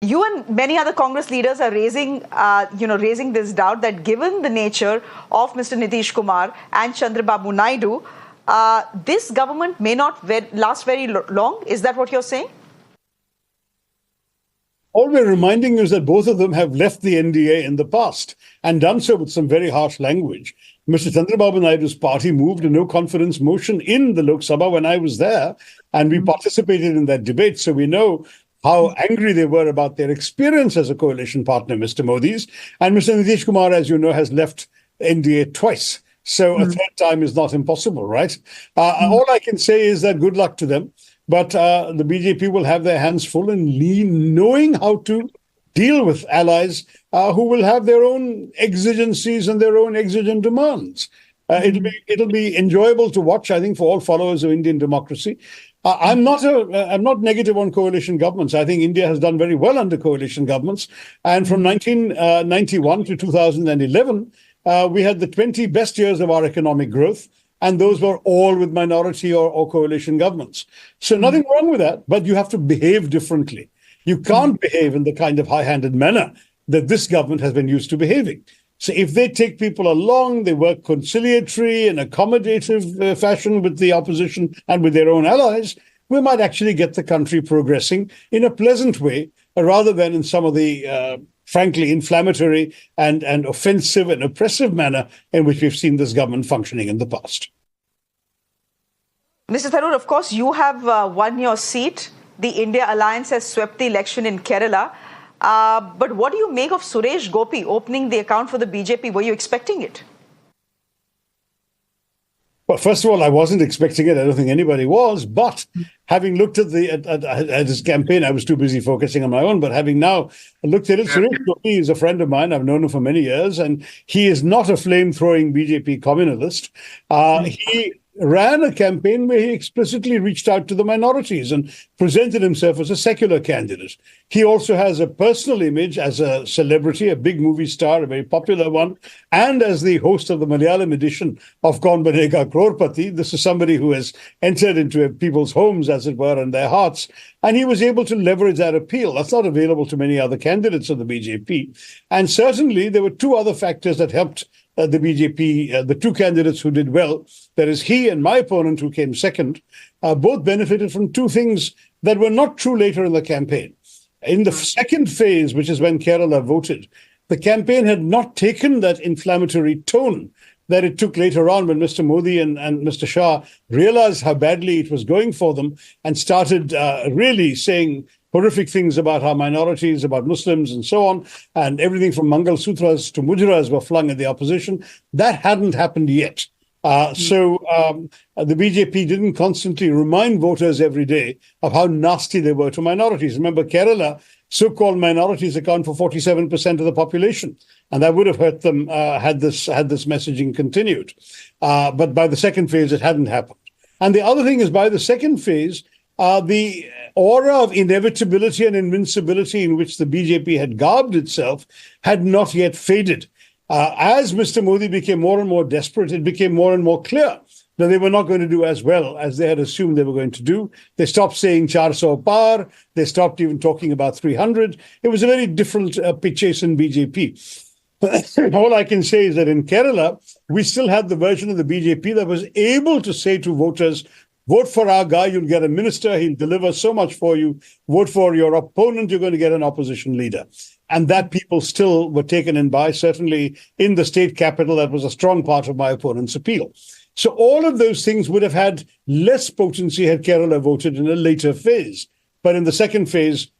you and many other Congress leaders are raising this doubt that given the nature of Mr. Nitish Kumar and Chandrababu Naidu, this government may not last very long. Is that what you're saying? All we're reminding you is that both of them have left the NDA in the past and done so with some very harsh language. Mr. Chandrababu Naidu's party moved a no-confidence motion in the Lok Sabha when I was there, and we participated in that debate. So we know how angry they were about their experience as a coalition partner, Mr. Modi's. And Mr. Nitish Kumar, as you know, has left NDA twice. So a third time is not impossible, right? All I can say is that good luck to them. But the BJP will have their hands full in knowing how to deal with allies who will have their own exigencies and their own exigent demands. It'll be enjoyable to watch, I think, for all followers of Indian democracy. I'm not negative on coalition governments. I think India has done very well under coalition governments. And from 1991 to 2011, we had the 20 best years of our economic growth. And those were all with minority or coalition governments. So nothing wrong with that, but you have to behave differently. You can't behave in the kind of high-handed manner that this government has been used to behaving. So if they take people along, they work conciliatory and accommodative fashion with the opposition and with their own allies, we might actually get the country progressing in a pleasant way, rather than in some of the frankly inflammatory and offensive and oppressive manner in which we've seen this government functioning in the past. Mr. Tharoor, of course, you have won your seat. The India Alliance has swept the election in Kerala. But what do you make of Suresh Gopi opening the account for the BJP? Were you expecting it? Well, first of all, I wasn't expecting it. I don't think anybody was. But having looked at his campaign, I was too busy focusing on my own. But having now looked at it, Suresh Gopi is a friend of mine. I've known him for many years. And he is not a flame-throwing BJP communalist. He ran a campaign where he explicitly reached out to the minorities and presented himself as a secular candidate. He also has a personal image as a celebrity, a big movie star, a very popular one, and as the host of the Malayalam edition of Kaun Banega Crorepati. This is somebody who has entered into people's homes, as it were, and their hearts, and he was able to leverage that appeal. That's not available to many other candidates of the BJP. And certainly there were two other factors that helped the BJP, the two candidates who did well, that is he and my opponent who came second, both benefited from two things that were not true later in the campaign. In the second phase, which is when Kerala voted, the campaign had not taken that inflammatory tone that it took later on when Mr. Modi and Mr. Shah realized how badly it was going for them and started really saying horrific things about our minorities, about Muslims and so on, and everything from Mangal Sutras to Mujras were flung at the opposition. That hadn't happened yet. So the BJP didn't constantly remind voters every day of how nasty they were to minorities. Remember, Kerala, so-called minorities account for 47% of the population, and that would have hurt them had this messaging continued. But by the second phase, it hadn't happened. And the other thing is, by the second phase, the aura of inevitability and invincibility in which the BJP had garbed itself had not yet faded. As Mr. Modi became more and more desperate, it became more and more clear that they were not going to do as well as they had assumed they were going to do. They stopped saying 400 par. They stopped even talking about 300. It was a very different pitches in BJP. All I can say is that in Kerala, we still had the version of the BJP that was able to say to voters, vote for our guy, you'll get a minister, he'll deliver so much for you. Vote for your opponent, you're going to get an opposition leader. And that people still were taken in by. Certainly in the state capital, that was a strong part of my opponent's appeal. So all of those things would have had less potency had Kerala voted in a later phase. But in the second phase,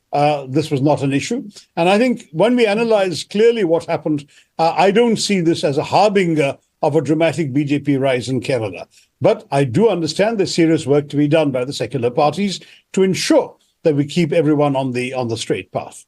this was not an issue. And I think when we analyze clearly what happened, I don't see this as a harbinger of a dramatic BJP rise in Kerala. But I do understand there's serious work to be done by the secular parties to ensure that we keep everyone on the straight path.